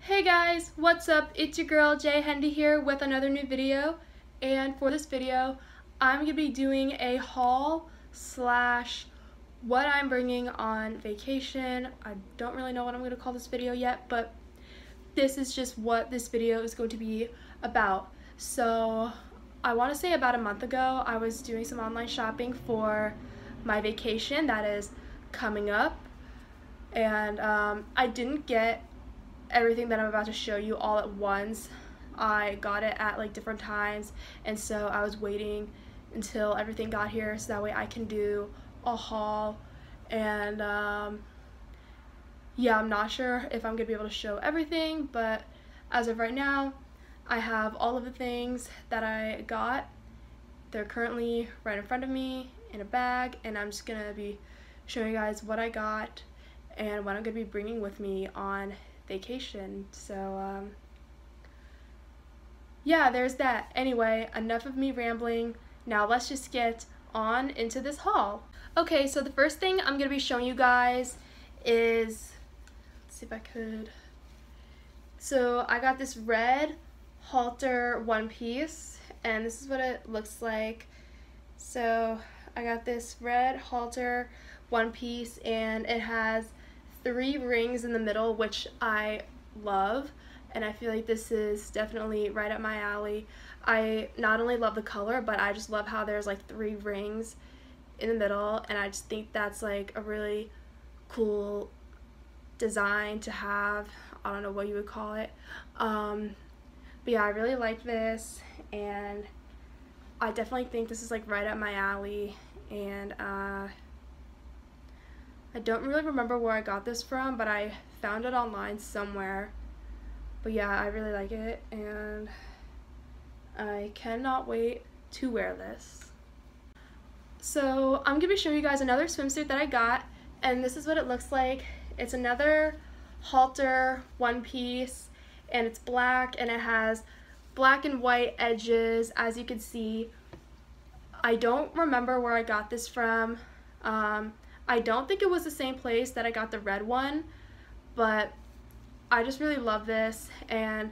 Hey guys, what's up? It's your girl Jay Hendy here with another new video, and for this video I'm going to be doing a haul slash what I'm bringing on vacation. I don't really know what I'm going to call this video yet, but this is just what this video is going to be about. So I want to say about a month ago I was doing some online shopping for my vacation that is coming up, and I didn't get everything that I'm about to show you all at once. I got it at like different times, and so I was waiting until everything got here so that way I can do a haul. And yeah, I'm not sure if I'm gonna be able to show everything, but as of right now I have all of the things that I got. They're currently right in front of me in a bag, and I'm just gonna be showing you guys what I got and what I'm gonna be bringing with me on vacation. So yeah, there's that. Anyway, enough of me rambling. Now let's just get on into this haul. Okay, so the first thing I'm gonna be showing you guys is, let's see if I could. So I got this red halter one piece, and this is what it looks like. So I got this red halter one piece, and it has 3 rings in the middle, which I love, and I feel like this is definitely right up my alley. I not only love the color, but I just love how there's like 3 rings in the middle, and I just think that's like a really cool design to have. I don't know what you would call it, but yeah, I really like this, and I definitely think this is like right up my alley. And I don't really remember where I got this from, but I found it online somewhere. But yeah, I really like it, and I cannot wait to wear this. So I'm gonna be showing you guys another swimsuit that I got, and this is what it looks like. It's another halter one piece, and it's black, and it has black and white edges, as you can see. I don't remember where I got this from. I don't think it was the same place that I got the red one, but I just really love this, and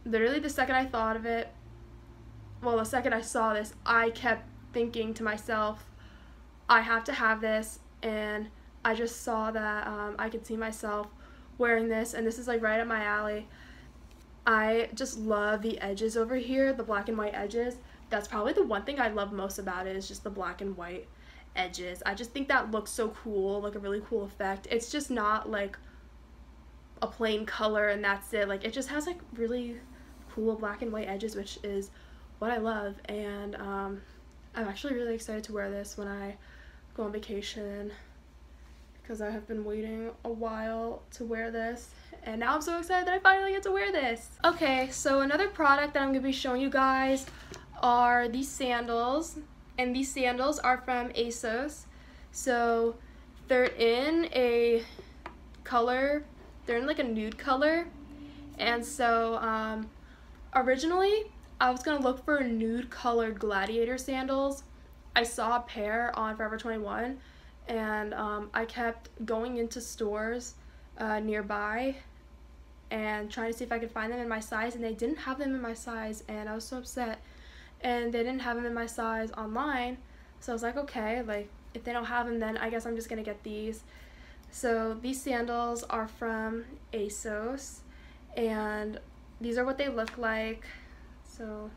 literally the second I thought of it, well, the second I saw this, I kept thinking to myself, I have to have this, and I just saw that I could see myself wearing this, and this is like right up my alley. I just love the edges over here, the black and white edges. That's probably the one thing I love most about it, is just the black and white edges. I just think that looks so cool, like a really cool effect. It's just not like a plain color and that's it. Like, it just has like really cool black and white edges, which is what I love. And I'm actually really excited to wear this when I go on vacation, because I have been waiting a while to wear this, and now I'm so excited that I finally get to wear this. Okay, so another product that I'm gonna be showing you guys are these sandals. And these sandals are from ASOS. So they're in a color, they're in like a nude color. And so originally I was gonna look for nude colored gladiator sandals. I saw a pair on Forever 21, and I kept going into stores nearby and trying to see if I could find them in my size, and they didn't have them in my size, and I was so upset. And they didn't have them in my size online, so I was like, okay, like if they don't have them, then I guess I'm just gonna get these. So these sandals are from ASOS, and these are what they look like. So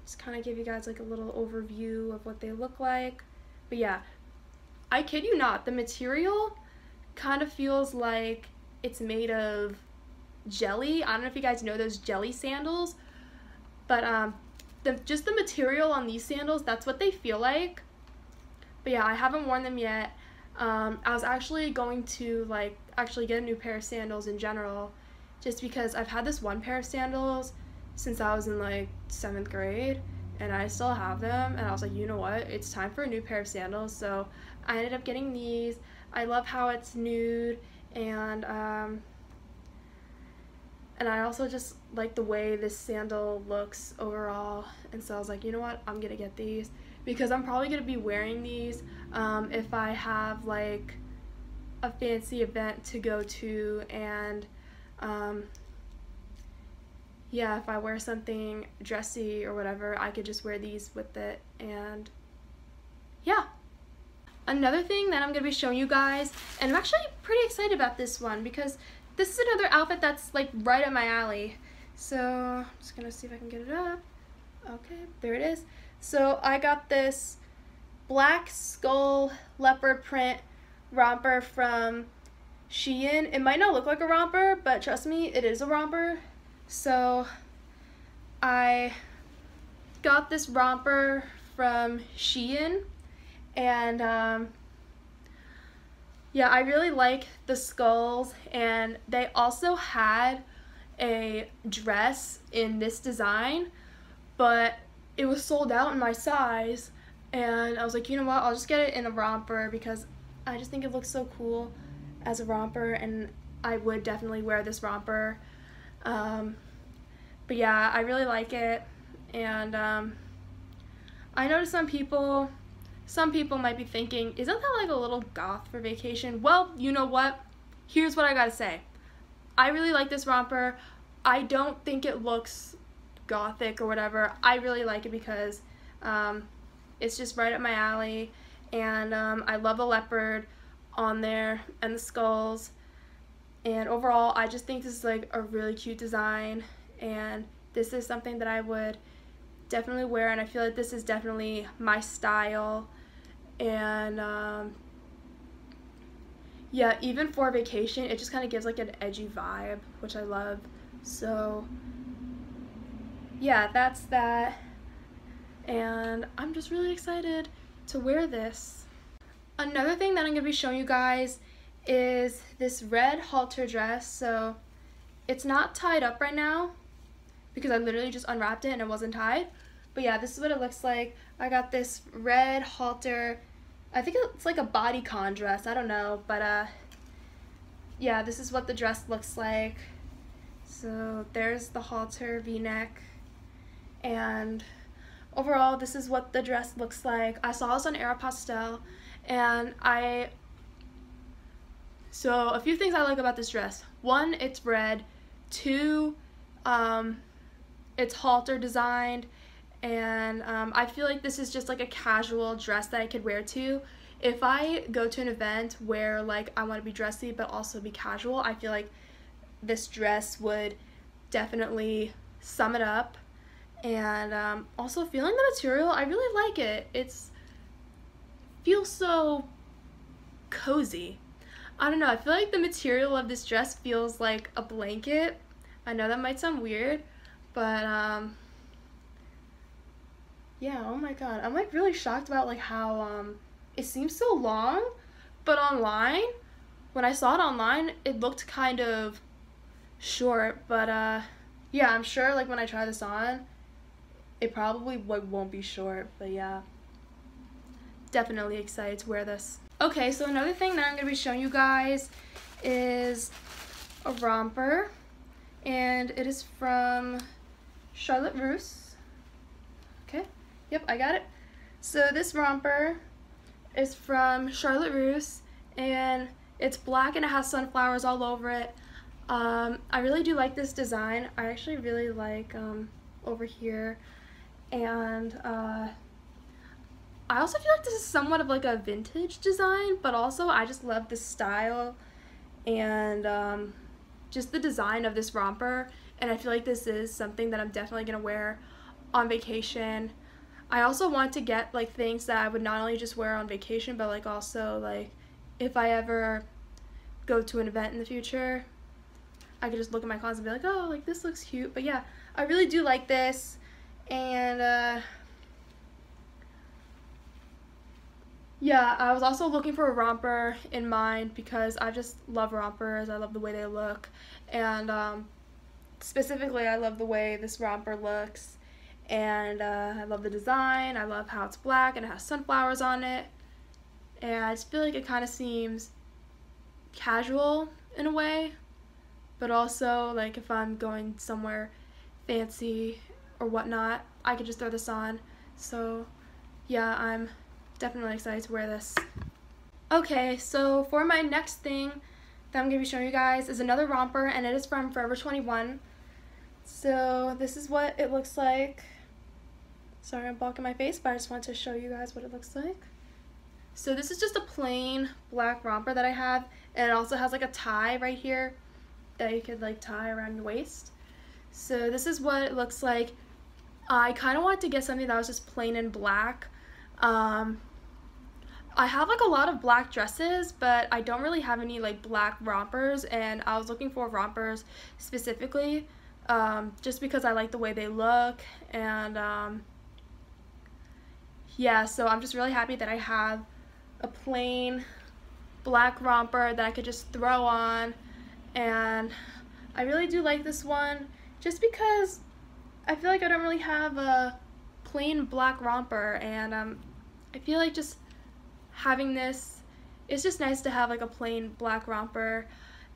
just kind of give you guys like a little overview of what they look like. But yeah, I kid you not, the material kind of feels like it's made of jelly. I don't know if you guys know those jelly sandals, but just the material on these sandals, that's what they feel like. But yeah, I haven't worn them yet. I was actually going to like actually get a new pair of sandals in general, just because I've had this one pair of sandals since I was in like 7th grade, and I still have them, and I was like, you know what, it's time for a new pair of sandals. So I ended up getting these. I love how it's nude, and I also just like the way this sandal looks overall, and so I was like, you know what, I'm gonna get these, because I'm probably gonna be wearing these if I have like a fancy event to go to, and Yeah, if I wear something dressy or whatever, I could just wear these with it, and yeah. Another thing that I'm going to be showing you guys, and I'm actually pretty excited about this one because this is another outfit that's like right up my alley. So I'm just going to see if I can get it up. Okay, there it is. So I got this black skull leopard print romper from Shein. It might not look like a romper, but trust me, it is a romper. So I got this romper from Shein, and yeah, I really like the skulls, and they also had a dress in this design, but it was sold out in my size, and I was like, you know what, I'll just get it in a romper because I just think it looks so cool as a romper, and I would definitely wear this romper. But yeah, I really like it, and I noticed some people might be thinking, isn't that like a little goth for vacation? Well, you know what? Here's what I gotta say. I really like this romper. I don't think it looks gothic or whatever. I really like it because it's just right up my alley, and I love the leopard on there and the skulls, and overall I just think this is like a really cute design, and this is something that I would definitely wear, and I feel like this is definitely my style. And yeah, even for vacation, it just kind of gives like an edgy vibe, which I love. So yeah, that's that, and I'm just really excited to wear this. Another thing that I'm going to be showing you guys is this red halter dress. So it's not tied up right now because I literally just unwrapped it and it wasn't tied. But yeah, this is what it looks like. I got this red halter. I think it's like a bodycon dress. I don't know. But yeah, this is what the dress looks like. So there's the halter V-neck. And overall, this is what the dress looks like. I saw this on Aeropostale. And so a few things I like about this dress. One, it's red. Two, it's halter designed, and I feel like this is just like a casual dress that I could wear to. If I go to an event where like I want to be dressy but also be casual, I feel like this dress would definitely sum it up. And also feeling the material, I really like it. Feels so cozy. I don't know, I feel like the material of this dress feels like a blanket. I know that might sound weird, but yeah, oh my god, I'm like really shocked about like how it seems so long, but online, when I saw it online, it looked kind of short. But yeah, I'm sure like when I try this on, it probably won't be short. But yeah, definitely excited to wear this. Okay, so another thing that I'm going to be showing you guys is a romper, and it is from Charlotte Russe. Okay, yep, I got it. So this romper is from Charlotte Russe, and it's black and it has sunflowers all over it. I really do like this design. I actually really like over here, and I also feel like this is somewhat of like a vintage design, but also I just love the style and just the design of this romper, and I feel like this is something that I'm definitely going to wear on vacation. I also want to get like things that I would not only just wear on vacation, but like also like if I ever go to an event in the future, I could just look at my closet and be like, oh, like this looks cute. But yeah, I really do like this, and yeah, I was also looking for a romper in mind because I just love rompers. I love the way they look, and specifically I love the way this romper looks, and I love the design. I love how it's black and it has sunflowers on it, and I just feel like it kind of seems casual in a way, but also like if I'm going somewhere fancy or whatnot, I could just throw this on. So yeah, I'm definitely excited to wear this. Okay, so for my next thing that I'm going to be showing you guys is another romper, and it is from Forever 21. So this is what it looks like. Sorry, I'm blocking my face, but I just want to show you guys what it looks like. So this is just a plain black romper that I have, and it also has like a tie right here that you could like tie around your waist. So this is what it looks like. I kind of wanted to get something that was just plain and black. I have like a lot of black dresses, but I don't really have any like black rompers, and I was looking for rompers specifically just because I like the way they look, and yeah, so I'm just really happy that I have a plain black romper that I could just throw on, and I really do like this one just because I feel like I don't really have a plain black romper, and I feel like just having this, it's just nice to have like a plain black romper,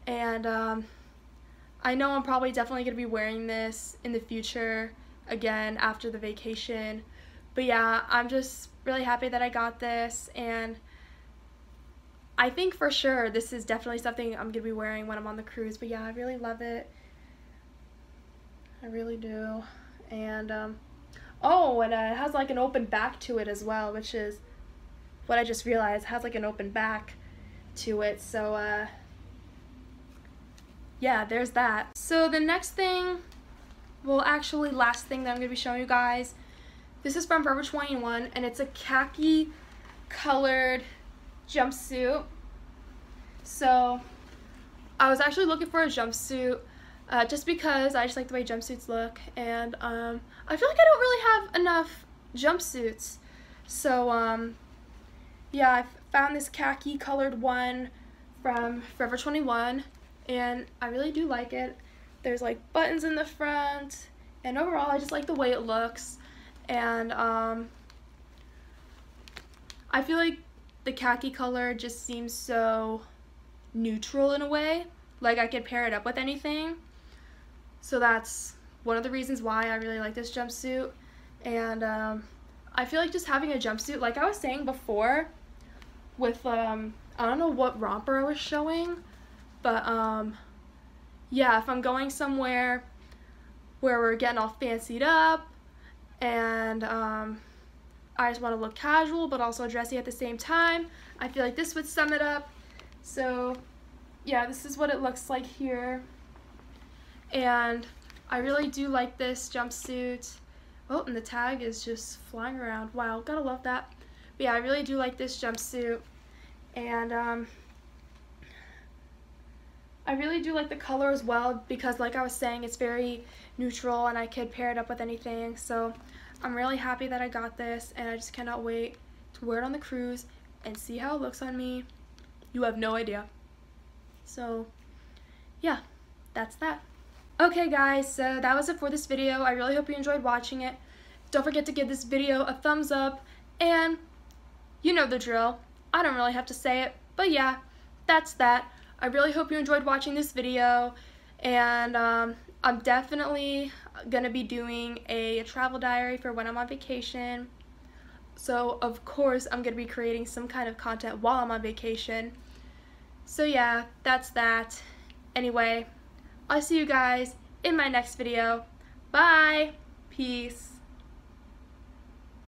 and I know I'm probably definitely going to be wearing this in the future again after the vacation, but yeah, I'm just really happy that I got this, and I think for sure this is definitely something I'm going to be wearing when I'm on the cruise, but yeah, I really love it. I really do. And oh, and it has like an open back to it as well, which is what I just realized. It has like an open back to it, so yeah, there's that. So the next thing, well actually last thing that I'm going to be showing you guys, this is from Forever 21, and it's a khaki colored jumpsuit. So I was actually looking for a jumpsuit just because I just like the way jumpsuits look, and I feel like I don't really have enough jumpsuits. So yeah, I found this khaki colored one from Forever 21, and I really do like it. There's like buttons in the front, and overall I just like the way it looks, and I feel like the khaki color just seems so neutral in a way, like I could pair it up with anything. So that's one of the reasons why I really like this jumpsuit, and I feel like just having a jumpsuit, like I was saying before, with I don't know what romper I was showing, but yeah, if I'm going somewhere where we're getting all fancied up, and I just want to look casual but also dressy at the same time, I feel like this would sum it up. So yeah, this is what it looks like here, and I really do like this jumpsuit. Oh, and the tag is just flying around. Wow, gotta love that. But yeah, I really do like this jumpsuit, and I really do like the color as well, because like I was saying, it's very neutral and I could pair it up with anything. So I'm really happy that I got this, and I just cannot wait to wear it on the cruise and see how it looks on me. You have no idea. So yeah, that's that. Okay guys, so that was it for this video. I really hope you enjoyed watching it. Don't forget to give this video a thumbs up, and you know the drill. I don't really have to say it, but yeah, that's that. I really hope you enjoyed watching this video, and I'm definitely gonna be doing a travel diary for when I'm on vacation. So of course I'm gonna be creating some kind of content while I'm on vacation. So yeah, that's that. Anyway, I'll see you guys in my next video. Bye! Peace.